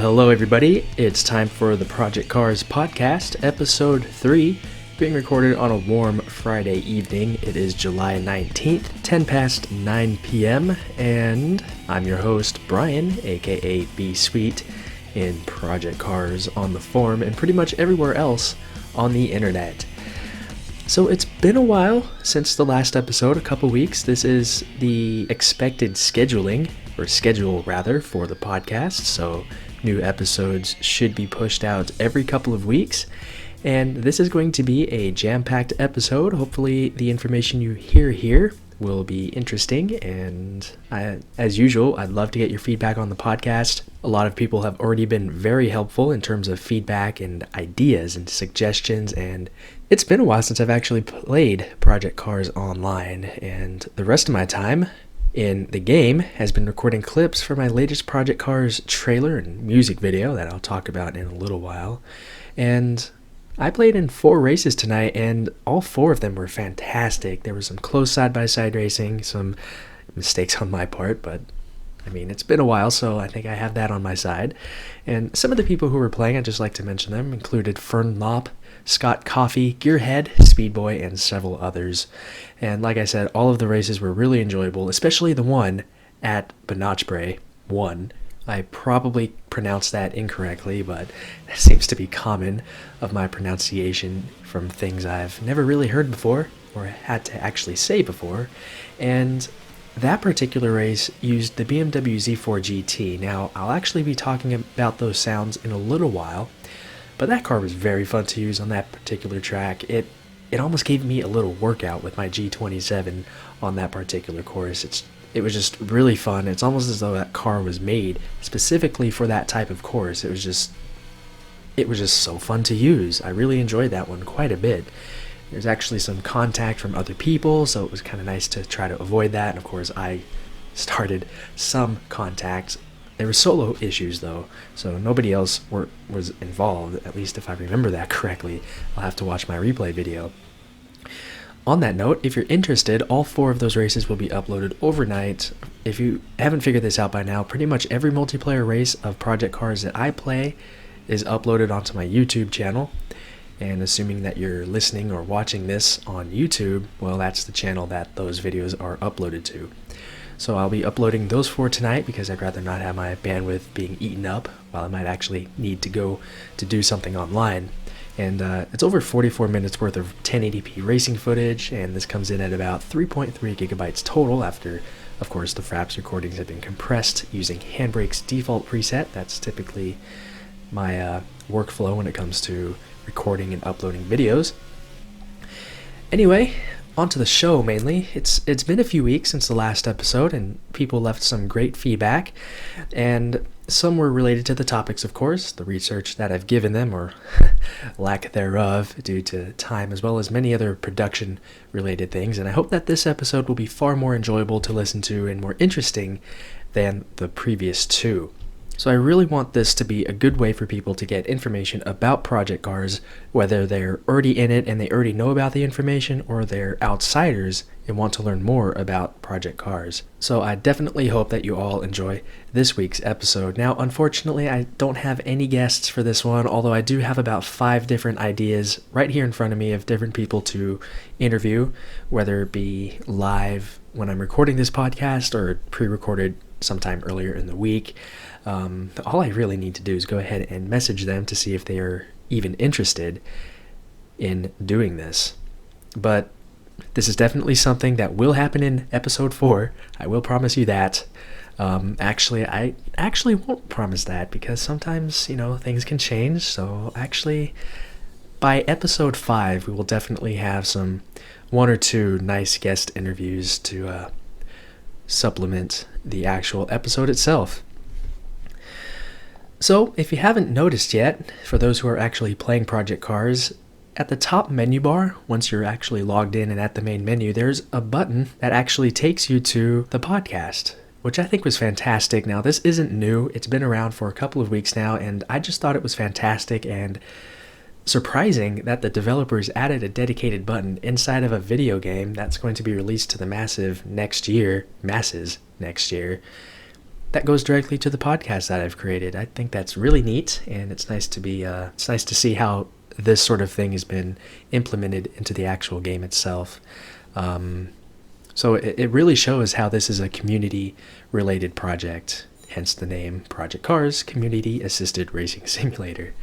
Hello everybody. It's time for the pCARS podcast, episode 3, being recorded on a warm Friday evening. It is July 19th, 10 past 9 p.m., and I'm your host, Brian, aka B Sweet, in pCARS on the forum and pretty much everywhere else on the internet. So it's been a while since the last episode, a couple weeks. This is the expected schedule for the podcast, so new episodes should be pushed out every couple of weeks, and this is going to be a jam-packed episode. Hopefully the information you hear here will be interesting, and as usual, I'd love to get your feedback on the podcast. A lot of people have already been very helpful in terms of feedback and ideas and suggestions, and it's been a while since I've actually played pCARS online, and the rest of my time in the game has been recording clips for my latest pCARS trailer and music video that I'll talk about in a little while. And I played in 4 races tonight, and all 4 of them were fantastic. There was some close side-by-side racing, some mistakes on my part, but I mean, it's been a while, so I think I have that on my side. And some of the people who were playing, I'd just like to mention them, included Fern Lop, Scott Coffey, Gearhead, Speedboy, and several others. And like I said, all of the races were really enjoyable, especially the one at Banachbre 1. I probably pronounced that incorrectly, but it seems to be common of my pronunciation from things I've never really heard before or had to actually say before. And that particular race used the BMW Z4 GT. Now, I'll actually be talking about those sounds in a little while, but that car was very fun to use on that particular track. It almost gave me a little workout with my G27 on that particular course. It was just really fun. It's almost as though that car was made specifically for that type of course. It was just so fun to use. I really enjoyed that one quite a bit. There's actually some contact from other people, so it was kind of nice to try to avoid that. And of course, I started some contact. There were solo issues though, so nobody else was involved, at least if I remember that correctly. I'll have to watch my replay video. On that note, if you're interested, all 4 of those races will be uploaded overnight. If you haven't figured this out by now, pretty much every multiplayer race of pCARS that I play is uploaded onto my YouTube channel. And assuming that you're listening or watching this on YouTube, well, that's the channel that those videos are uploaded to. So I'll be uploading those 4 tonight because I'd rather not have my bandwidth being eaten up while I might actually need to go to do something online. And it's over 44 minutes worth of 1080p racing footage, and this comes in at about 3.3 gigabytes total after, of course, the Fraps recordings have been compressed using Handbrake's default preset. That's typically my workflow when it comes to recording and uploading videos. Anyway, onto the show mainly. It's been a few weeks since the last episode, and people left some great feedback, and some were related to the topics, of course, the research that I've given them, or lack thereof, due to time, as well as many other production-related things, and I hope that this episode will be far more enjoyable to listen to and more interesting than the previous 2. So I really want this to be a good way for people to get information about pCARS, whether they're already in it and they already know about the information, or they're outsiders and want to learn more about pCARS. So I definitely hope that you all enjoy this week's episode. Now, unfortunately, I don't have any guests for this one, although I do have about 5 different ideas right here in front of me of different people to interview, whether it be live when I'm recording this podcast or pre-recorded sometime earlier in the week. All I really need to do is go ahead and message them to see if they are even interested in doing this. But this is definitely something that will happen in episode 4. I will promise you that. Actually, I actually won't promise that because sometimes, things can change. So actually, by episode 5, we will definitely have 1 or 2 nice guest interviews to supplement the actual episode itself. So, if you haven't noticed yet, for those who are actually playing pCARS, at the top menu bar, once you're actually logged in and at the main menu, there's a button that actually takes you to the podcast, which I think was fantastic. Now, this isn't new. It's been around for a couple of weeks now, and I just thought it was fantastic and surprising that the developers added a dedicated button inside of a video game that's going to be released to the masses next year. that goes directly to the podcast that I've created. I think that's really neat, and it's nice to see how this sort of thing has been implemented into the actual game itself. So it really shows how this is a community-related project, hence the name Project Cars, Community Assisted Racing Simulator.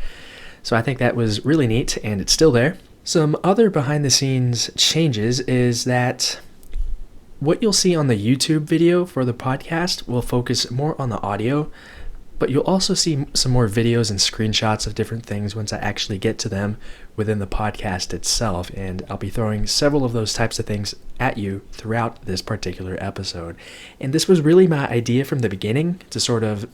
So I think that was really neat, and it's still there. Some other behind-the-scenes changes is that what you'll see on the YouTube video for the podcast will focus more on the audio, but you'll also see some more videos and screenshots of different things once I actually get to them within the podcast itself, and I'll be throwing several of those types of things at you throughout this particular episode. And this was really my idea from the beginning, to sort of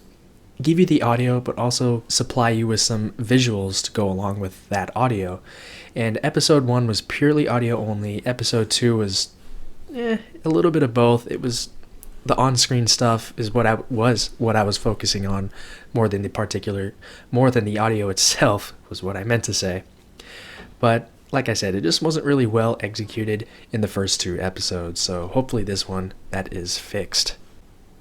give you the audio, but also supply you with some visuals to go along with that audio. And episode 1 was purely audio only. Episode 2 was a little bit of both. It was the on-screen stuff is what I was focusing on more than the audio itself was what I meant to say. But like I said, it just wasn't really well executed in the first 2 episodes, so hopefully this one, that is fixed.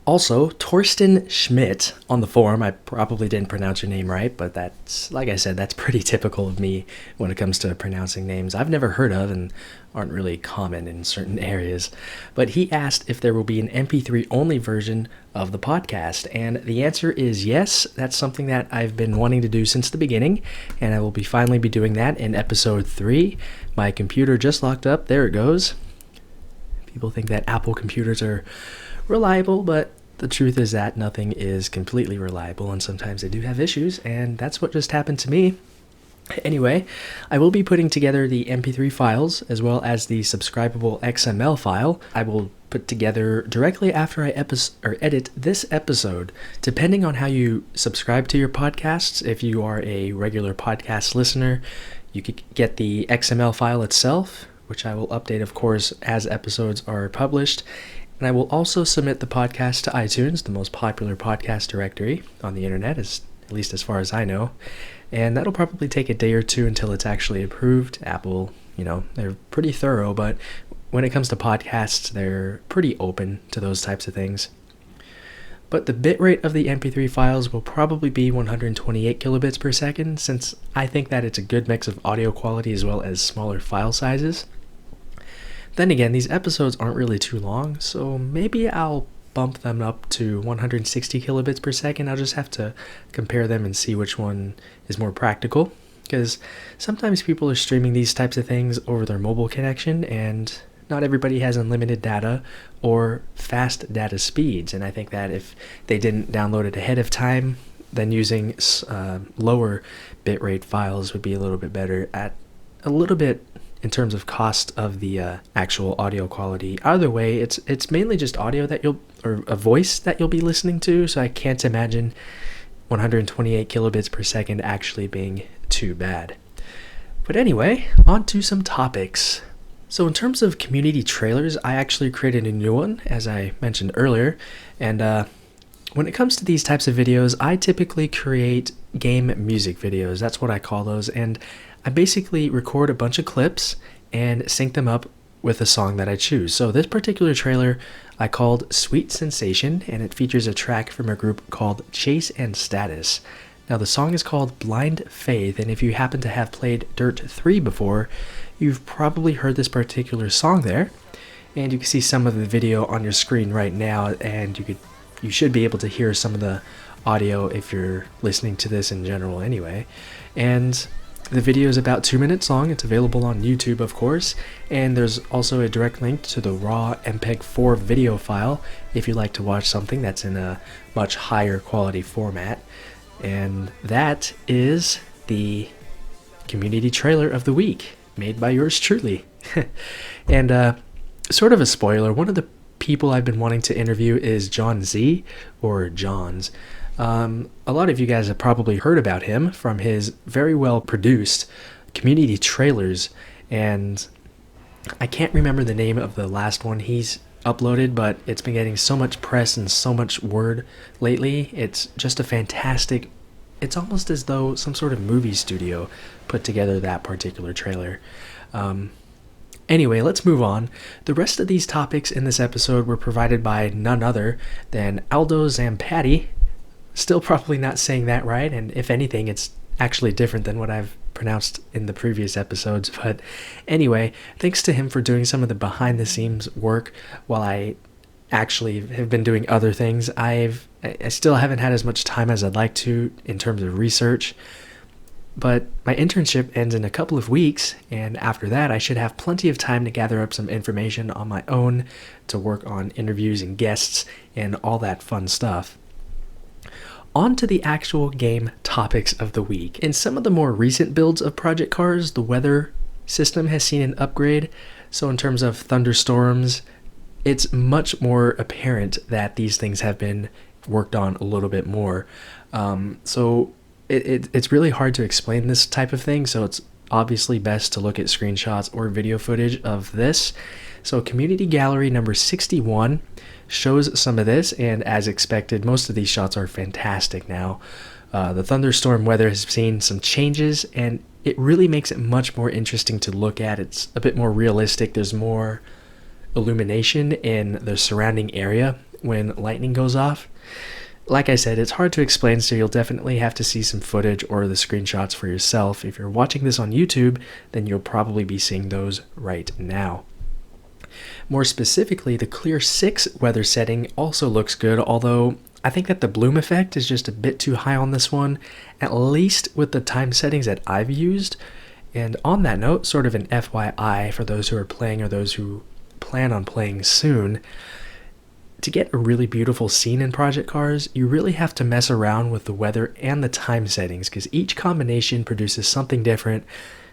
Also, Torsten Schmidt on the forum, I probably didn't pronounce your name right, but that's, like I said, that's pretty typical of me when it comes to pronouncing names I've never heard of and aren't really common in certain areas. But he asked if there will be an MP3 only version of the podcast, and the answer is yes. That's something that I've been wanting to do since the beginning, and I will finally be doing that in episode 3. My computer just locked up. There it goes. People think that Apple computers are reliable, but the truth is that nothing is completely reliable, and sometimes they do have issues, and that's what just happened to me. Anyway, I will be putting together the MP3 files as well as the subscribable XML file. I will put together directly after I edit this episode, depending on how you subscribe to your podcasts. If you are a regular podcast listener, you could get the XML file itself, which I will update, of course, as episodes are published. And I will also submit the podcast to iTunes, the most popular podcast directory on the internet, at least as far as I know. And that'll probably take a day or 2 until it's actually approved. Apple, they're pretty thorough, but when it comes to podcasts, they're pretty open to those types of things. But the bitrate of the MP3 files will probably be 128 kilobits per second, since I think that it's a good mix of audio quality as well as smaller file sizes. Then again, these episodes aren't really too long, so maybe I'll bump them up to 160 kilobits per second. I'll just have to compare them and see which one is more practical, because sometimes people are streaming these types of things over their mobile connection, and not everybody has unlimited data or fast data speeds, and I think that if they didn't download it ahead of time, then using lower bitrate files would be a little bit better at a little bit in terms of cost of the actual audio quality. Either way, it's mainly just audio or a voice that you'll be listening to, so I can't imagine 128 kilobits per second actually being too bad. But anyway, on to some topics. So in terms of community trailers, I actually created a new one, as I mentioned earlier, and when it comes to these types of videos, I typically create game music videos. That's what I call those, and I basically record a bunch of clips and sync them up with a song that I choose. So this particular trailer I called Sweet Sensation, and it features a track from a group called Chase and Status. Now the song is called Blind Faith, and if you happen to have played Dirt 3 before, you've probably heard this particular song there. And you can see some of the video on your screen right now, and you should be able to hear some of the audio if you're listening to this in general anyway. And the video is about 2 minutes long. It's available on YouTube, of course, and there's also a direct link to the raw MPEG-4 video file if you'd like to watch something that's in a much higher quality format. And that is the community trailer of the week, made by yours truly. And sort of a spoiler, one of the people I've been wanting to interview is John Z, or Johns. A lot of you guys have probably heard about him from his very well produced community trailers, and I can't remember the name of the last one he's uploaded, but it's been getting so much press and so much word lately. It's just a fantastic, it's almost as though some sort of movie studio put together that particular trailer. Anyway, let's move on. The rest of these topics in this episode were provided by none other than Aldo Zampatti. Still probably not saying that right, and if anything, it's actually different than what I've pronounced in the previous episodes. But anyway, thanks to him for doing some of the behind-the-scenes work while I actually have been doing other things. I still haven't had as much time as I'd like to in terms of research. But my internship ends in a couple of weeks, and after that I should have plenty of time to gather up some information on my own to work on interviews and guests and all that fun stuff. On to the actual game topics of the week. In some of the more recent builds of Project Cars, the weather system has seen an upgrade. So in terms of thunderstorms, it's much more apparent that these things have been worked on a little bit more. It's really hard to explain this type of thing, so it's obviously best to look at screenshots or video footage of this. So Community Gallery number 61 shows some of this, and as expected, most of these shots are fantastic now. The thunderstorm weather has seen some changes, and it really makes it much more interesting to look at. It's a bit more realistic. There's more illumination in the surrounding area when lightning goes off. Like I said, it's hard to explain, so you'll definitely have to see some footage or the screenshots for yourself. If you're watching this on YouTube, then you'll probably be seeing those right now. More specifically, the Clear 6 weather setting also looks good, although I think that the bloom effect is just a bit too high on this one, at least with the time settings that I've used. And on that note, sort of an FYI for those who are playing or those who plan on playing soon, to get a really beautiful scene in Project Cars, you really have to mess around with the weather and the time settings, because each combination produces something different.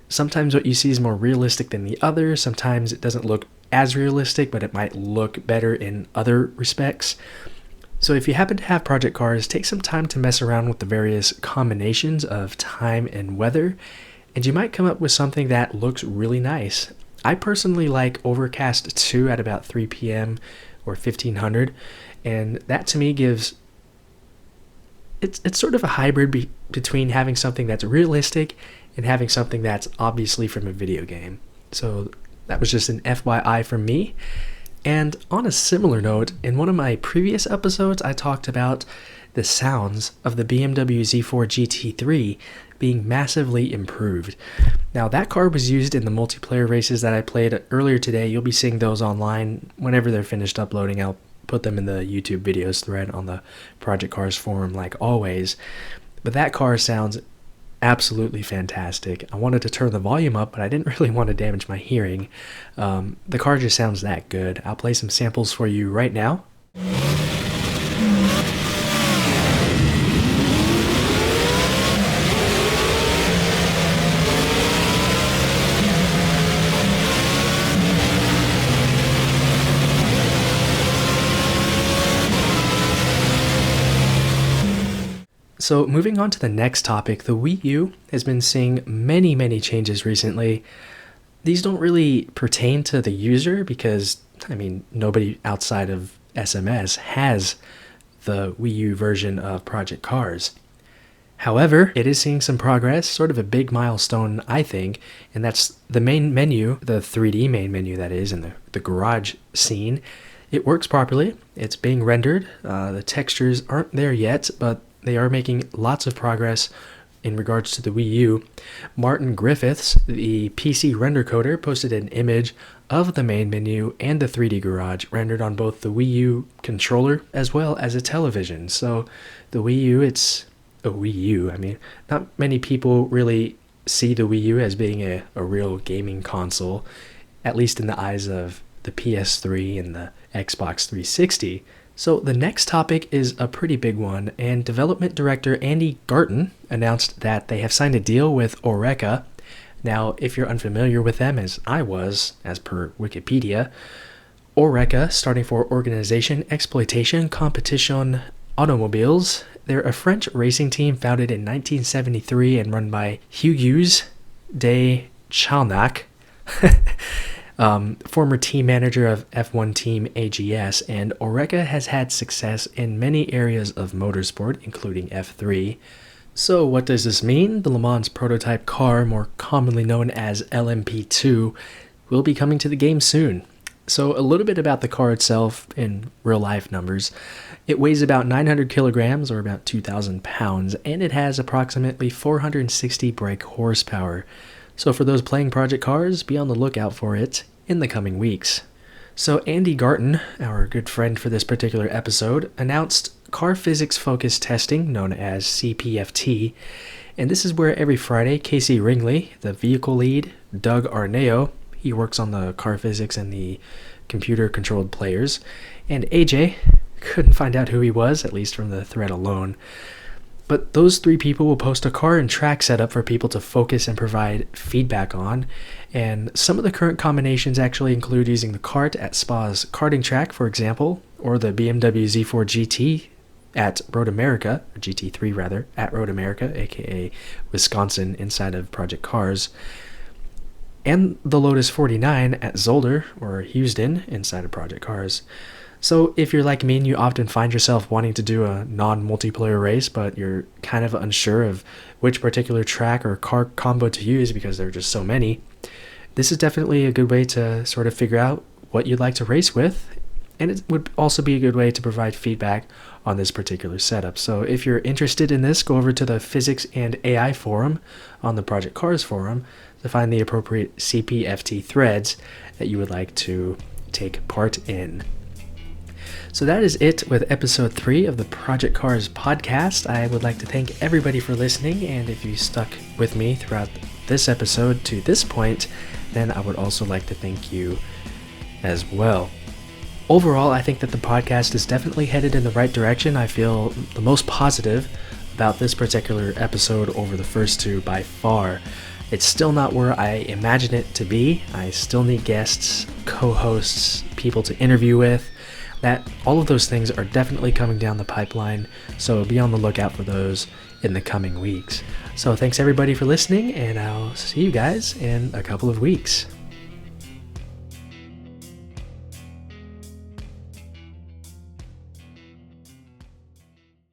Sometimes what you see is more realistic than the other. Sometimes it doesn't look as realistic, but it might look better in other respects. So if you happen to have Project Cars, take some time to mess around with the various combinations of time and weather, and you might come up with something that looks really nice. I personally like Overcast 2 at about 3 p.m. or 1500, and that to me gives it's sort of a hybrid between having something that's realistic and having something that's obviously from a video game. So that was just an FYI from me. And on a similar note, in one of my previous episodes I talked about the sounds of the BMW Z4 GT3 being massively improved. Now that car was used in the multiplayer races that I played earlier today. You'll be seeing those online whenever they're finished uploading. I'll put them in the YouTube videos thread on the Project Cars forum like always. But that car sounds absolutely fantastic. I wanted to turn the volume up, but I didn't really want to damage my hearing. The car just sounds that good. I'll play some samples for you right now. So moving on to the next topic, the Wii U has been seeing many changes recently. These don't really pertain to the user because, nobody outside of SMS has the Wii U version of Project Cars. However, it is seeing some progress, sort of a big milestone, I think, and that's the main menu, the 3D main menu that is, in the garage scene. It works properly. It's being rendered. The textures aren't there yet, but they are making lots of progress in regards to the Wii U. Martin Griffiths, the PC render coder, posted an image of the main menu and the 3D garage rendered on both the Wii U controller as well as a television. So the Wii U, it's a Wii U. Not many people really see the Wii U as being a real gaming console, at least in the eyes of the PS3 and the Xbox 360. So the next topic is a pretty big one, and development director Andy Garton announced that they have signed a deal with Oreca. Now, if you're unfamiliar with them, as I was, as per Wikipedia, Oreca, starting for Organisation Exploitation Competition Automobiles, they're a French racing team founded in 1973 and run by Hugues de Chalnac, former team manager of F1 team AGS, and Oreca has had success in many areas of motorsport, including F3. So what does this mean? The Le Mans prototype car, more commonly known as LMP2, will be coming to the game soon. So a little bit about the car itself in real life numbers. It weighs about 900 kilograms or about 2,000 pounds, and it has approximately 460 brake horsepower. So for those playing Project Cars, be on the lookout for it in the coming weeks. So Andy Garton, our good friend for this particular episode, announced car physics focused testing known as CPFT, and this is where every Friday Casey Ringley, the vehicle lead, Doug Arneo, he works on the car physics and the computer controlled players, and AJ, couldn't find out who he was, at least from the thread alone. But those three people will post a car and track setup for people to focus and provide feedback on. And some of the current combinations actually include using the kart at Spa's karting track, for example, or the BMW Z4 GT at Road America, or GT3 rather, at Road America, aka Wisconsin, inside of Project Cars, and the Lotus 49 at Zolder, or Houston, inside of Project Cars. So if you're like me and you often find yourself wanting to do a non-multiplayer race, but you're kind of unsure of which particular track or car combo to use because there are just so many, this is definitely a good way to sort of figure out what you'd like to race with, and it would also be a good way to provide feedback on this particular setup. So if you're interested in this, go over to the Physics and AI forum on the Project Cars forum to find the appropriate CPFT threads that you would like to take part in. So that is it with episode 3 of the Project Cars podcast. I would like to thank everybody for listening, and if you stuck with me throughout this episode to this point, then I would also like to thank you as well. Overall, I think that the podcast is definitely headed in the right direction. I feel the most positive about this particular episode over the first two by far. It's still not where I imagine it to be. I still need guests, co-hosts, people to interview with. That all of those things are definitely coming down the pipeline, so be on the lookout for those in the coming weeks. So thanks everybody for listening, and I'll see you guys in a couple of weeks.